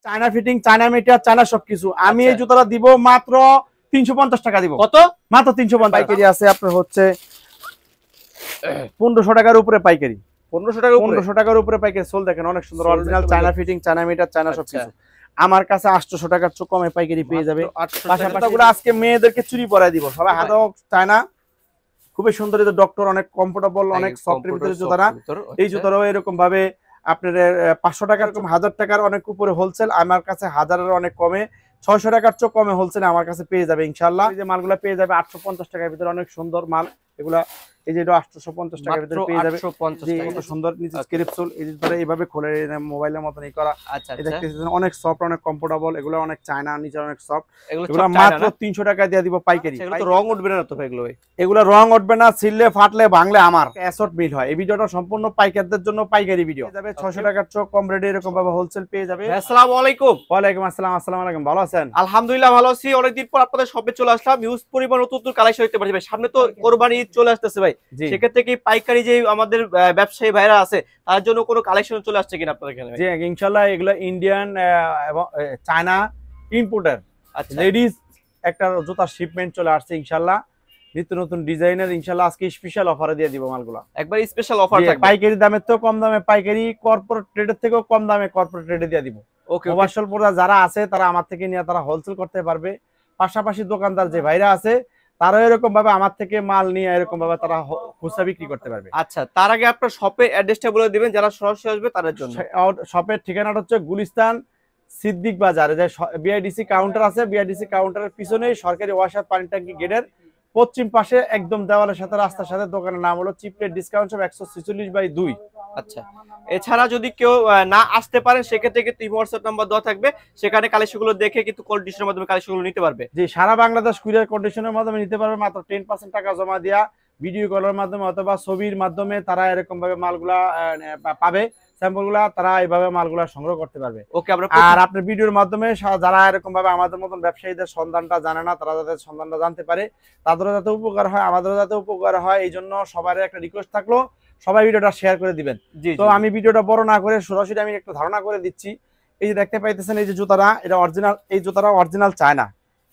China fitting, China metre, China সবকিছু। আমি এই জুতাটা দিব মাত্র 350 টাকা দিব। কত? মাত্র 350। পাইকারি আছে আপনার হচ্ছে 1500 টাকার উপরে পাইকারি। 1500 টাকার উপরে পাইকারি সোল। দেখেন অনেক সুন্দর original China fitting, China metre, China সবকিছু। আমার কাছে 800 টাকার চেয়ে কমে পাইকারি পেয়ে যাবে। পাশাপাশি আজকে মেয়েদেরকে চুরি পরাই দিব, সবাই হাতেও চায়না, খুবই সুন্দর। এই ডক্টর অনেক কমফোর্টেবল, অনেক সফটের ভিতরে জুতাটা। এই জুতাটাও এরকম ভাবে আপনার 500 টাকার, 1000 টাকার অনেক উপরে হোলসেল, আমার কাছে 1000-এর অনেক কমে, 600 টাকার চেয়ে কমে হোলসেল আমার কাছে পেয়ে যাবে ইনশাআল্লাহ। এই যে মালগুলো পেয়ে যাবে 850 টাকার ভিতরে, অনেক সুন্দর মাল এগুলা। এই যে এটা 850 টাকার ভিতরে পেয়ে যাবে, কত সুন্দর নিচে স্ক্রিপ সোল। এই যে ধরে এইভাবে খোলে মোবাইলের মতন এই করা। এই দেখতেছেন অনেক সফট, অনেক কমফোর্টেবল, এগুলো অনেক চায়না, নিচে অনেক সফট। এগুলো মাত্র 300 টাকা দিয়ে দিব পাইকারি। এগুলো তো রং উঠবে না তো ভাই? এগুলো রং উঠবে না, ছিললে ফাটলে ভাঙলে আমার অ্যাসট মিল হয়। এই ভিডিওটা সম্পূর্ণ পাইকারদের জন্য পাইকারি ভিডিও যাবে। 600 টাকার চেয়ে কম রেটে এরকম ভাবে হোলসেল পেয়ে যাবে। আসসালামু আলাইকুম। ওয়ালাইকুম আসসালাম। আসসালামু আলাইকুম, ভালো আছেন? আলহামদুলিল্লাহ ভালো আছি। অনেকদিন পর আপনাদের শপে চলে আসলাম। হিউজ পরিমাণ নতুন কালেকশন দেখতে পাচ্ছি ভাই। সামনে তো কোরবানি ঈদ চলে আসতেছে ভাই, সেক্ষেত্রে কি পাইকারি যে আমাদের ব্যবসায়ী ভাইরা আছে তার জন্য কোনো কালেকশন চলে আসছে কিনা আপনাদের এখানে? জি ইনশাআল্লাহ, এগুলো ইন্ডিয়ান এবং চায়না ইম্পোর্টার। আচ্ছা, লেডিস একটা জুতার শিপমেন্ট চলে আসছে ইনশাআল্লাহ, নিত্য নতুন ডিজাইনের। ইনশাআল্লাহ আজকে স্পেশাল অফারে দিয়ে দিব মালগুলো, একবার স্পেশাল অফার থাকবে। পাইকারি দামের তো কম দামে পাইকারি, কর্পোরেট ট্রেডের থেকেও কম দামে কর্পোরেট ট্রেডে দিয়ে দিব। ওকে, মোবাইল পড়া যারা আছে তারা আমার থেকে নিয়ে তারা হোলসেল করতে পারবে। পাশাপাশি দোকানদার যে ভাইরা আছে তারাও এরকম ভাবে আমার থেকে মাল নিয়ে এরকম ভাবে তারা খুচরা বিক্রি করতে পারবে। আচ্ছা, তার আগে আপনার শপের অ্যাড্রেসটা বলে দিবেন যারা সরাসরি আসবে তাদের জন্য। শপের ঠিকানাটা হচ্ছে গুলিস্তান সিদ্দিক বাজার, যে বিআইডিসি কাউন্টার আছে, বিআইডিসি কাউন্টারের পিছনেই সরকারি ওয়াসার পানি ট্যাঙ্কি গেটের পশ্চিম পাশে একদম দেওয়ালের সাথে রাস্তার সাথে দোকানের নাম হলো চিপলেট ডিসকাউন্ট শপ 146/2। আচ্ছা, এছাড়া যদি কেউ না আসতে পারেন সেক্ষেত্রে কিন্তু হোয়াটসঅ্যাপ নাম্বার দেওয়া থাকবে, সেখানে কালেকশনগুলো দেখে কিন্তু কন্ডিশনের মাধ্যমে কালেকশনগুলো নিতে পারবে। জি, সারা বাংলাদেশ কুরিয়ার কন্ডিশনের মাধ্যমে নিতে পারবে। মাত্র 10% টাকা জমা দিয়া ভিডিও কলের মাধ্যমে অথবা ছবির মাধ্যমে তারা এরকম ভাবে মালগুলা পাবে, স্যাম্পলগুলা তারা এইভাবে মালগুলা সংগ্রহ করতে পারবে। ওকে, আর আপনার ভিডিওর মাধ্যমে যারা এরকম ভাবে আমাদের মতন ব্যবসায়ীদের সন্ধানটা জানে না, তারা যাতে সন্ধানটা জানতে পারে, তাদেরও যাতে উপকার হয়, আমাদেরও যাতে উপকার হয়, এই জন্য সবার একটা রিকোয়েস্ট থাকলো সবাই ভিডিওটা শেয়ার করে দিবেন। তো আমি ভিডিওটা বড় না করে সরাসরি আমি একটা ধারণা করে দিচ্ছি। এই যে দেখতে পাইতেছেন এই যে জুতাটা, এটা অরিজিনাল, এই জুতাটা অরিজিনাল চায়না।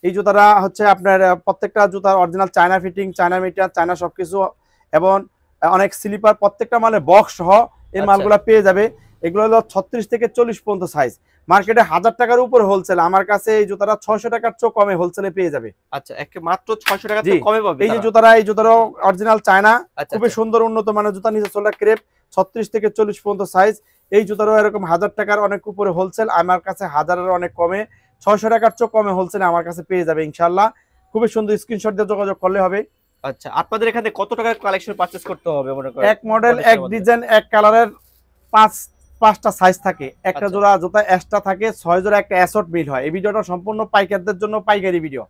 এই জুতাটা হচ্ছে আপনার প্রত্যেকটা জুতার original China fitting, China metre, China সবকিছু, এবং অনেক স্লিপার, প্রত্যেকটা মালে বক্স সহ এই মালগুলা পেয়ে যাবে। এগুলো হলো 36 থেকে 40 পর্যন্ত সাইজ। মার্কেটে 1000 টাকার উপর হোলসেল, আমার কাছে এই জুতাটা 600 টাকার চেয়ে কমে হোলসেলে পেয়ে যাবে। আচ্ছা, মাত্র 600 টাকা থেকে কমে পাবে এই যে জুতাটা, এই জুতাটাও অরিজিনাল চায়না, খুবই সুন্দর উন্নত মানের জুতা। নিচে সোলা ক্রেপ, 36 থেকে 40 পর্যন্ত সাইজ। এই জুতারও এরকম 1000 টাকার অনেক উপরে হোলসেল, আমার কাছে 1000-এর অনেক কমে, 600 টাকার চেয়ে কমে হোলসেলে আমার কাছে পেয়ে যাবে ইনশাআল্লাহ। খুবই সুন্দর, স্ক্রিনশট দিয়ে যোগাযোগ করলে হবে। আচ্ছা, আপনাদের এখানে কত টাকার কালেকশন পারচেজ করতে হবে মনে করেন? এক মডেল, এক ডিজাইন, এক কালারের 5টা সাইজ থাকে। একটা জোড়া জুতা এক্সট্রা থাকে, 6 জোড়া একটা অ্যাসট মিল হয়। এই ভিডিওটা সম্পূর্ণ পাইকারদের জন্য পাইকারি ভিডিও,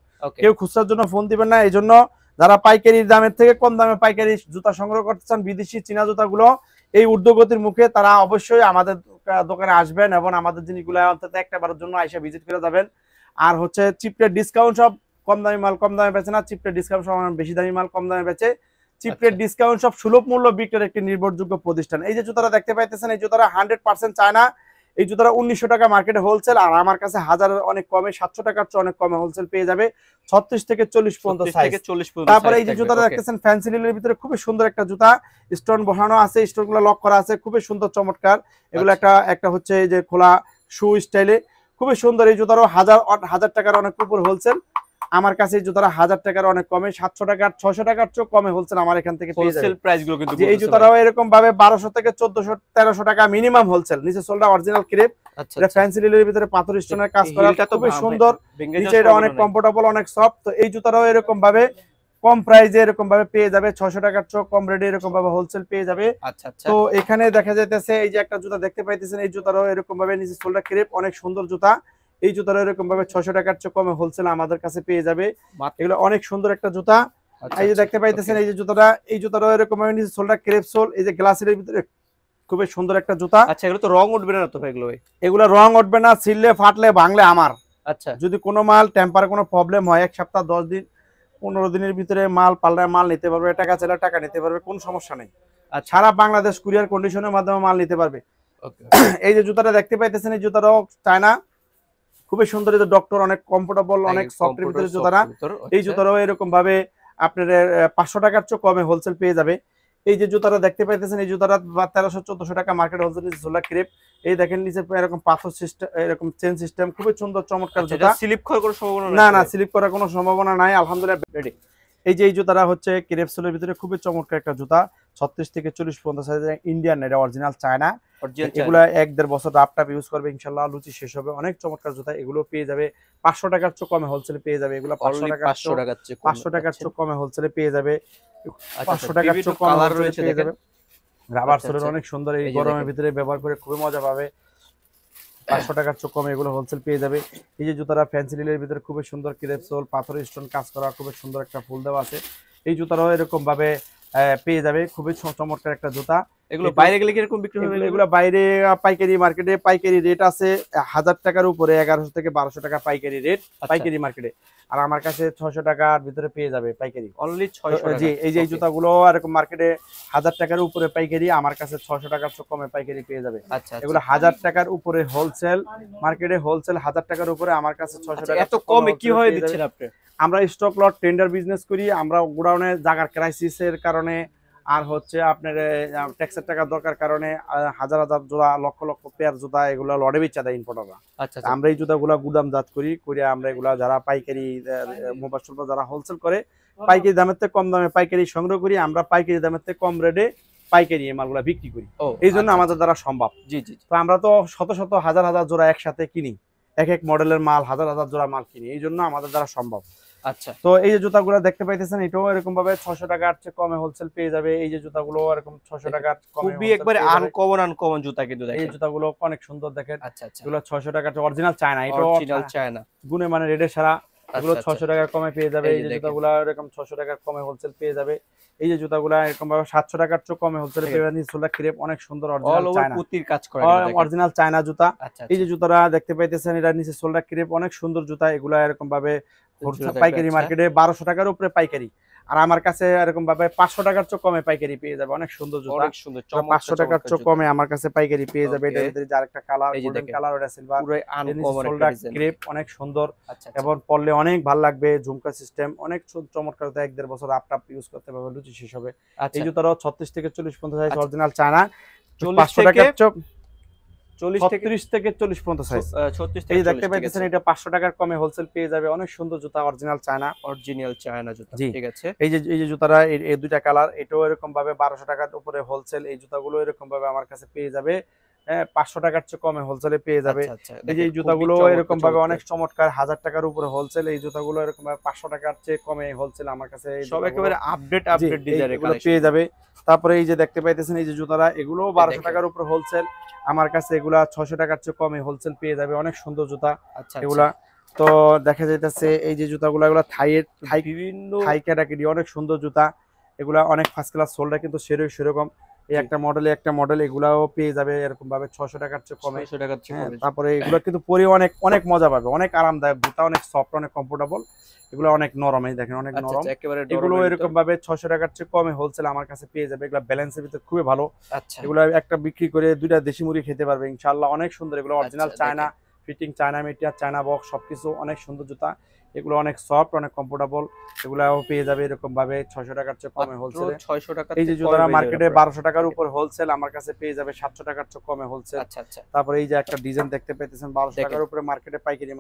কেউ খুচরার জন্য ফোন দিবেন না। এই জন্য যারা পাইকারি দামের থেকে কম দামে পাইকারি জুতা সংগ্রহ করতে চান, বিদেশি চীনা জুতাগুলো এই ঊর্ধ্বগতির মুখে, তারা অবশ্যই আমাদের দোকানে আসবেন এবং আমাদের জিনিসগুলো অন্তত একটা বারের জন্য এসে ভিজিট করে যাবেন। আর হচ্ছে চিপলেট ডিসকাউন্ট সব, কম দামি মাল কম দামে বেচে না, চিপলেট ডিসকাউন্ট সব বেশি দামি মাল কম দামে বেচে। চিপলেট ডিসকাউন্ট সব সুলভ মূল্য বিক্রির একটি নির্ভরযোগ্য প্রতিষ্ঠান। এই যে জুতারা দেখতে পাইতেছেন, এই জুতারা 100% চায়না। এই জুতারা 1900 টাকা মার্কেটে হোলসেল, আর আমার কাছে 1000-এর অনেক কমে, 700 টাকার চেয়ে অনেক কমে হোলসেল পেয়ে যাবে। 36 থেকে 40 পর্যন্ত সাইজ। তারপরে এই যে জুতাটা দেখতেছেন ফ্যান্সি লিলের ভিতরে খুবই সুন্দর একটা জুতা, স্টোন বসানো আছে, স্টোনগুলো লক করা আছে, খুবই সুন্দর চমৎকার। এগুলো একটা হচ্ছে এই যে খোলা শু স্টাইলে, খুবই সুন্দর। এই জুতারও 1000 টাকার অনেক উপর হোলসেল, আমার কাছে এই জুতারা 1000 টাকার অনেক কমে, 700 টাকার 600 টাকার চেয়ে কমে হোলসেল আমার এখান থেকে পেয়ে যাবেন। হোলসেল প্রাইসগুলো কিন্তু এই জুতারাও এরকম ভাবে 1200 থেকে 1400-1300 টাকা মিনিমাম হোলসেল। নিচে সোলটা অরিজিনাল ক্রেপ, এটা ফ্যান্সি লিলের ভিতরে পাথর স্টোনের কাজ করা, খুবই সুন্দর। নিচে এটা অনেক কমফোর্টেবল, অনেক সফট। তো এই জুতারাও এরকম ভাবে কম প্রাইসে এরকম ভাবে পেয়ে যাবে, 600 টাকার চেয়ে কম রেটে এরকম ভাবে হোলসেল পেয়ে যাবে। তো এখানে দেখা যাইতেছে এই যে একটা জুতা দেখতে পাইতেছেন, এই জুতারাও এরকম ভাবে নিচে সোলটা ক্রেপ, অনেক সুন্দর জুতা। এই জুতার এরকম ভাবে 600 টাকার চেয়ে কমে হোলসেল আমাদের কাছে পেয়ে যাবে। এগুলো অনেক সুন্দর একটা জুতা। এই যে দেখতে পাইতেছেন এই যে জুতাটা, এই জুতাটাও এরকম ভাবে নিচে সোলটা ক্রেপ সোল, এই যে গ্লাসের ভিতরে খুবই সুন্দর একটা জুতা। আচ্ছা, এগুলো তো রং উঠবে না তো ভাই? এগুলো রং উঠবে না, ছিললে ফাটলে ভাঙলে আমার। আচ্ছা, যদি কোনো মাল টেম্পারে কোনো প্রবলেম হয়, 1 সপ্তাহ 10 দিন 15 দিনের ভিতরে মাল পাল্টায় মাল নিতে পারবে, টাকা চাইলে টাকা নিতে পারবে, কোনো সমস্যা নেই। আর সারা বাংলাদেশ কুরিয়ার কন্ডিশনের মাধ্যমে মাল নিতে পারবে। এই যে জুতাটা দেখতে পাইতেছেন, এই জুতাটাও চায়না, খুবই সুন্দর, এই ডক্টর অনেক কমফোর্টেবল, অনেক সফটের ভিতরে জুতাটা। এই জুতাটাও এরকম ভাবে আপনার 500 টাকার চেয়ে কমে হোলসেল পেয়ে যাবে। এই যে জুতাটা দেখতে পাইতেছেন, এই জুতাটা 1300-1400 টাকা মার্কেট হোলসেল সোলা ক্রেপ। এই দেখেন নিচে এরকম পাথর সিস্টেম, এরকম চেন সিস্টেম, খুবই সুন্দর চমৎকার জুতা। স্লিপ করার কোনো সম্ভাবনা না, না স্লিপ করার কোনো সম্ভাবনা নাই, আলহামদুলিল্লাহ রেডি। এই যে এই জুতাটা হচ্ছে ক্রেপ সোলের ভিতরে খুবই চমৎকার একটা জুতা, 36 থেকে 40 পর্যন্ত সাইজে, ইন্ডিয়ান, এটা অরিজিনাল চায়না। এগুলা 1-1.5 বছর রাফটাপ ইউজ করবে ইনশাআল্লাহ, লুচি শেষ হবে। অনেক চমৎকার জুতা, এগুলো পেয়ে যাবে 500 টাকার চেয়ে কমে হোলসেলে পেয়ে যাবে। এগুলো 500 টাকার চেয়ে কমে হোলসেলে পেয়ে যাবে। 500 টাকার চেয়ে কমে হোলসেলে পেয়ে যাবে। রাবার সোলের অনেক সুন্দর, এই গরমের ভিতরে ব্যবহার করে খুবই মজা পাবে। 500 টাকার চেয়ে কমে এগুলো হোলসেল পেয়ে যাবে। এই যে জুতাটা ফ্যান্সি লিলের ভিতরে খুবই সুন্দর ক্রেপ সোল, পাথরের স্টোন কাজ করা, খুবই সুন্দর একটা ফুল দেওয়া আছে। এই জুতাটাও এরকম ভাবে পেয়ে যাবে, খুবই চমৎকার একটা জুতা। এগুলো বাইরে গেলে কিরকম বিক্রি হবে? এগুলো বাইরে পাইকারি মার্কেটে পাইকারি রেট আছে 1000 টাকার উপরে, 1100 থেকে 1200 টাকা পাইকারি রেট পাইকারি মার্কেটে। আর আমার কাছে 600 টাকার ভিতরে পেয়ে যাবে পাইকারি, অনলি 600 টাকা। জি, এই যে এই জুতাগুলো এরকম মার্কেটে 1000 টাকার উপরে পাইকারি, আমার কাছে 600 টাকার চেয়ে কমে পাইকারি পেয়ে যাবে। আচ্ছা, এগুলো 1000 টাকার উপরে হোলসেল, মার্কেটে হোলসেল 1000 টাকার উপরে, আমার কাছে 600 টাকা। এত কমে কিভাবে দিচ্ছেন আপনি? আমরা স্টক লট টেন্ডার বিজনেস করি, আমরা গোডাউনে জায়গার ক্রাইসিসের কারণে আর হচ্ছে আপনার ট্যাক্সের টাকা দরকার কারণে হাজার হাজার জোড়া, লক্ষ লক্ষ পেয়ার জুতা এগুলো লড়ে বেচা দেয় ইম্পোর্টাররা। আচ্ছা, আমরা এই জুতাগুলো গুদামজাত করি, আমরা এগুলা যারা পাইকারি মোবাইল যারা হোলসেল করে পাইকারি দামের থেকে কম দামে পাইকারি সংগ্রহ করি, আমরা পাইকারি দামের থেকে কম রেটে পাইকারি এই মালগুলা বিক্রি করি। এই জন্য আমাদের দ্বারা সম্ভব। জি জি। তো আমরা তো শত শত হাজার হাজার জোড়া একসাথে কিনি, এক এক মডেলের মাল হাজার হাজার জোড়া মাল কিনি, এই জন্য আমাদের দ্বারা সম্ভব। আচ্ছা, তো এই যে জুতাগুলো দেখতে পাইতেছেন, এটাও এরকম ভাবে 600 টাকার চেয়ে কমে হোলসেল পেয়ে যাবে। এই যে জুতাগুলো এরকম 600 টাকার কমে, খুবই একবারে আনকমন জুতা কিন্তু দেখেন। এই জুতাগুলো অনেক সুন্দর দেখেন। আচ্ছা আচ্ছা, এগুলো 600 টাকার অরিজিনাল চায়না, এটা অরিজিনাল চায়না, গুণে মানে রেডে সারা। এগুলো 600 টাকার কমে পেয়ে যাবে। এই যে জুতাগুলো এরকম 600 টাকার কমে হোলসেল পেয়ে যাবে। এই যে জুতাগুলো এরকম ভাবে 700 টাকার চেয়ে কমে হোলসেল পেয়ে যাবে। সোলা ক্রেপ অনেক সুন্দর অরিজিনাল চায়না, পুতির কাজ করা, অরিজিনাল চায়না জুতা। এই যে জুতাটা দেখতে পাইতেছেন, এটা নিচে সোলা ক্রেপ অনেক সুন্দর জুতা। এগুলা এরকম ভাবে পাইকারি মার্কেটে 1200 টাকার উপরে পাইকারি, আর আমার কাছে এরকম ভাবে 500 টাকার চেয়ে কমে পাইকারি পেয়ে যাবে। অনেক সুন্দর জুতা, অনেক সুন্দর, 500 টাকার চেয়ে কমে আমার কাছে পাইকারি পেয়ে যাবে। এটার ভিতরে আরেকটা কালার, গোল্ডেন কালার, ওটা সিলভার, পুরো আনকমন একটা ডিজাইন, ক্রেপ অনেক সুন্দর। এবং পরলে অনেক ভালো লাগবে, ঝুমকা সিস্টেম অনেক চমৎকার। 1-1.5 বছর আপটাপ ইউজ করতে পারবে, লুচি শেষ হবে। এই জুতাটাও 36 থেকে 40 পর্যন্ত সাইজ, অরিজিনাল চায়না। 500 টাকার চেয়ে 36 থেকে 40 পর্যন্ত সাইজ। এই দেখতে পাইতেছেন, এটা 500 টাকার কমে হোলসেল পেয়ে যাবে। অনেক সুন্দর জুতা, অরিজিনাল চায়না, জুতা। ঠিক আছে। এই যে জুতাটা, এই দুইটা কালার, এটাও এরকম ভাবে 1200 টাকার উপরে হোলসেল। এই জুতাগুলো এরকম ভাবে আমার কাছে পেয়ে যাবে 500 টাকার চেয়ে কমে হোলসেলে পেয়ে যাবে। এই যে জুতাগুলো এরকম ভাবে অনেক চমৎকার, 1000 টাকার উপরে হোলসেল। এই জুতাগুলো এরকম ভাবে 500 টাকার চেয়ে কমে হোলসেল আমার কাছে সব একেবারে আপডেট ডিজাইনের কালেকশন পেয়ে যাবে। তারপরে এই যে দেখতে পাইতেছেন, এই যে জুতাটা, এগুলো 1200 টাকার উপরে হোলসেল, আমার কাছে এগুলা 600 টাকার চেয়ে কমে হোলসেল পেয়ে যাবে। অনেক সুন্দর জুতা এগুলা। তো দেখা যাইতেছে এই যে জুতাগুলো, এগুলা থাই ক্যাটাগরি, অনেক সুন্দর জুতা এগুলা, অনেক ফার্স্ট ক্লাস, সোলটা কিন্তু সেরকম। এই একটা মডেল এগুলাও পেয়ে যাবে এরকম ভাবে 600 টাকার চেয়ে কমে। তারপরে এগুলো কিন্তু পরে অনেক অনেক মজা পাবে, অনেক আরামদায়ক জুতা, অনেক সফট, অনেক কমফোর্টেবল। এগুলো অনেক নরম, এই দেখেন অনেক নরম। এগুলো এরকম ভাবে 600 টাকার চেয়ে কমে হোলসেল আমার কাছে পেয়ে যাবে। এগুলো ব্যালেন্সের ভিতরে খুবই ভালো। এগুলো একটা বিক্রি করে 2টা দেশি মুরগি খেতে পারবে ইনশাআল্লাহ। অনেক সুন্দর, এগুলো original China, fitting China material, China box, সবকিছু অনেক সুন্দর জুতা। এগুলো অনেক সফট, অনেক কমফোর্টেবল। এগুলাও পেয়ে যাবে এরকম ভাবে 600 টাকার চেয়ে কমে হোলসেল। 600 টাকা। এই যে জুতাটা মার্কেটে 1200 টাকার উপর হোলসেল, আমার কাছে পেয়ে যাবে 700 টাকার চেয়ে কমে হোলসেল। তারপরে এই যে একটা ডিজাইন দেখতে পেতেছেন, 1200 টাকার উপরে মার্কেটে পাইকারি,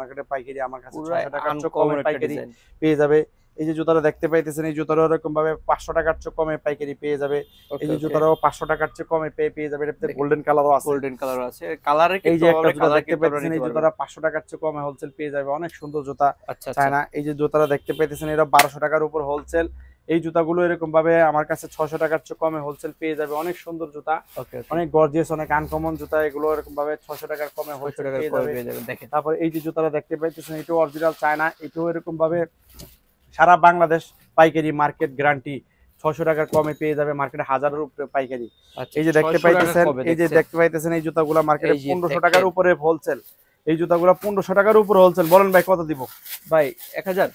আমার কাছে 600 টাকার চেয়ে কমে পাইকারি পেয়ে যাবে। এই যে জুতাটা দেখতে পাইতেছেন, এই জুতাটা এরকম ভাবে 500 টাকার চেয়ে কমে পাইকারি পেয়ে যাবে। এই যে জুতাটাও 500 টাকার চেয়ে কমে পেয়ে যাবে। এটাতে গোল্ডেন কালারও আছে, কালারে এই যে একটা জুতা দেখতে পাইতেছেন, এই জুতাটা 500 টাকার চেয়ে কমে হোলসেল পেয়ে যাবে। অনেক সুন্দর জুতা চায়না। এই যে জুতাটা দেখতে পাইতেছেন, এটা 1200 টাকার উপর হোলসেল। এই জুতাগুলো এরকম ভাবে আমার কাছে 600 টাকার চেয়ে কমে হোলসেল পেয়ে যাবে। অনেক সুন্দর জুতা, অনেক গর্জিয়াস, অনেক আনকমন জুতা। এগুলো এরকম ভাবে 600 টাকার কমে হোলসেল পেয়ে যাবে। দেখেন, তারপর এই যে জুতাটা দেখতে পাইতেছেন, এটাও অরিজিনাল চায়না। এটাও এরকম ভাবে সারা বাংলাদেশ পাইকারি মার্কেট গ্যারান্টি, 600 টাকার কমে পেয়ে যাবে। মার্কেটে 1000-এর উপরে পাইকারি। এই যে দেখতে পাইতেছেন, এই জুতাগুলো মার্কেটে 1500 টাকার উপরে হোলসেল। এই জুতাগুলো 1500 টাকার উপরে হোলসেল। বলেন ভাই কত দিব? ভাই 1000।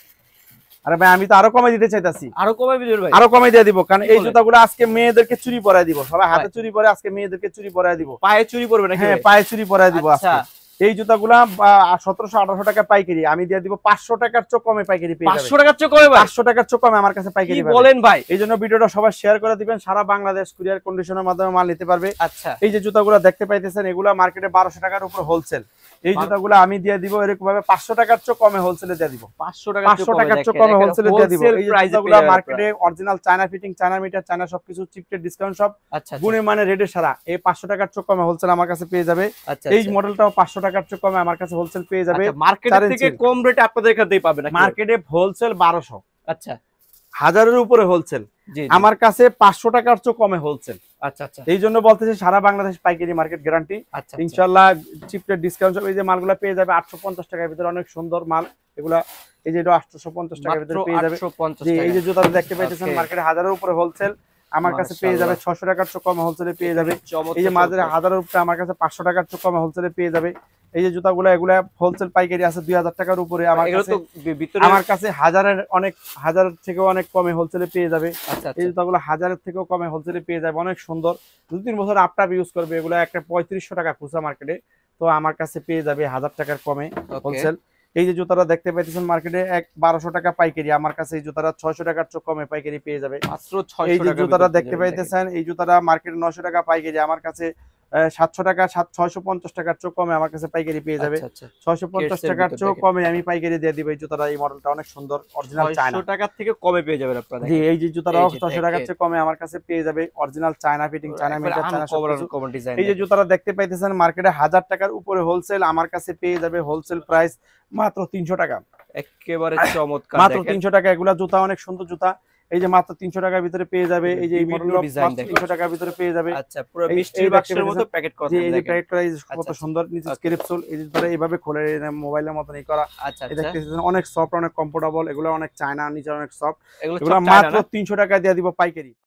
আরে ভাই আমি তো আরো কমে দিতে চাইতাছি। আরো কমে দিবেন ভাই? আরো কমে দিয়ে দিব, কারণ এই জুতাগুলো আজকে মেয়েদেরকে চুরি পরায় দিব। সবাই হাতে চুরি পরে, আজকে মেয়েদেরকে চুরি পরায় দিব। পায়ে চুরি পরবে নাকি? হ্যাঁ, পায়ে চুরি পরায় দিব আজকে। এই জুতাগুলা 1700-1800 টাকা পাইকারি, আমি দিয়ে দিব 500 টাকার চেয়ে কমে পাইকারি পেয়ে যাবেন। 500 টাকার চেয়ে কমে ভাই? 500 টাকার চেয়ে কমে আমার কাছে পাইকারি পাবেন। বলেন ভাই? এই জন্য ভিডিওটা সবাই শেয়ার করে দিবেন, সারা বাংলাদেশ কুরিয়ার কন্ডিশনের মাধ্যমে মাল নিতে পারবে। আচ্ছা, এই যে জুতাগুলো দেখতে পাইতেছেন এগুলা মার্কেটে 1200 টাকার উপর হোলসেল। এই জুতাগুলো আমি দিয়ে দিব এরকম ভাবে 500 টাকার চেয়ে কমে হোলসেলে দিয়ে দিব। 500 টাকার চেয়ে কমে হোলসেলে দিয়ে দিব। এই জুতাগুলো মার্কেটে original China fitting, China metre, China সবকিছু চিপ রেট ডিসকাউন্ট সব গুণে মানে রেটে সারা। এই 500 টাকার চেয়ে কমে হোলসেল আমার কাছে পেয়ে যাবে। এই মডেলটাও 500 টাকার চেয়ে কমে আমার কাছে হোলসেল পেয়ে যাবে। মার্কেট থেকে কম রেটে আপনাদের এখানেই পাবেন। মার্কেটে হোলসেল 1200, আচ্ছা, 1000 এর উপরে হোলসেল, আমার কাছে 500 টাকার চেয়ে কমে হোলসেল। আচ্ছা আচ্ছা, এই জন্য বলতেছি সারা বাংলাদেশ পাইকারি মার্কেট গ্যারান্টি। ইনশাআল্লাহ চিপ রেট ডিসকাউন্ট সব। এই যে মালগুলো পেয়ে যাবে 850 টাকার ভিতরে, অনেক সুন্দর মাল এগুলা। এই যে এটা 850 টাকার ভিতরে পেয়ে যাবে। এই যে জুতা দেখতে পাইতেছেন মার্কেটে 1000 এর উপরে হোলসেল, আমার কাছে পেয়ে যাবে 600 টাকার চেয়ে কমে হোলসেলে পেয়ে যাবে। এই যে মাঝে 1000 এর উপরে আমার কাছে 500 টাকার চেয়ে কমে হোলসেলে পেয়ে যাবে। এই যে জুতাগুলো এগুলা হোলসেল পাইকারি আছে 2000 টাকার উপরে, আমার কাছে 1000 অনেক 1000 থেকেও অনেক কমে হোলসেলে পেয়ে যাবে। এই জুতাগুলো 1000 থেকেও কমে হোলসেলে পেয়ে যাবে, অনেক সুন্দর। 2-3 বছর আপটাপ ইউজ করবে এগুলো, একটা 3500 টাকা খুচরা মার্কেটে, তো আমার কাছে পেয়ে যাবে 1000 টাকার কমে হোলসেল। এই যে জুতাটা দেখতে পাইতেছেন মার্কেটে 1200 টাকা পাইকারি, আমার কাছে এই জুতাটা 600 টাকার চেয়ে কমে পাইকারি পেয়ে যাবে মাত্র 600 টাকা। এই যে জুতাটা দেখতে পাইতেছেন এই জুতাটা মার্কেটে 900 টাকা পাইকারি, আমার কাছে 700 টাকা 650 টাকার চেয়ে কমে আমার কাছে পাইকারি পেয়ে যাবে। 650 টাকার চেয়ে কমে আমি পাইকারি দিয়ে দিব। এই জুতাটা, এই মডেলটা অনেক সুন্দর, অরিজিনাল চায়না। 600 টাকা থেকে কমে পেয়ে যাবেন আপনারা। জি, এই যে জুতাটাও 600 টাকার চেয়ে কমে আমার কাছে পেয়ে যাবে, original China fitting, China metre, China common design. এই যে জুতাটা দেখতে পাইতেছেন মার্কেটে 1000 টাকার উপরে হোলসেল, আমার কাছে পেয়ে যাবে হোলসেল প্রাইস মাত্র 300 টাকা। একেবারে চমৎকার, মাত্র 300 টাকা। এগুলা জুতা অনেক সুন্দর জুতা। এই যে মাত্র 300 টাকার ভিতরে পেয়ে যাবে। এই যে এই মডেলটা মাত্র 300 টাকার ভিতরে পেয়ে যাবে। আচ্ছা, পুরো মিষ্টি বাক্সের মতো প্যাকেট করা। এই যে প্যাকেট করা, কত সুন্দর নিচে স্ক্রিপসোল। এই যে ধরে এইভাবে খুলে মোবাইলের মতন এই করা। এই দেখতেছেন অনেক সফট, অনেক কমফোর্টেবল। এগুলো অনেক চায়না, নিচে অনেক সফট। এগুলো মাত্র 300 টাকা দিয়ে দিব পাইকারি।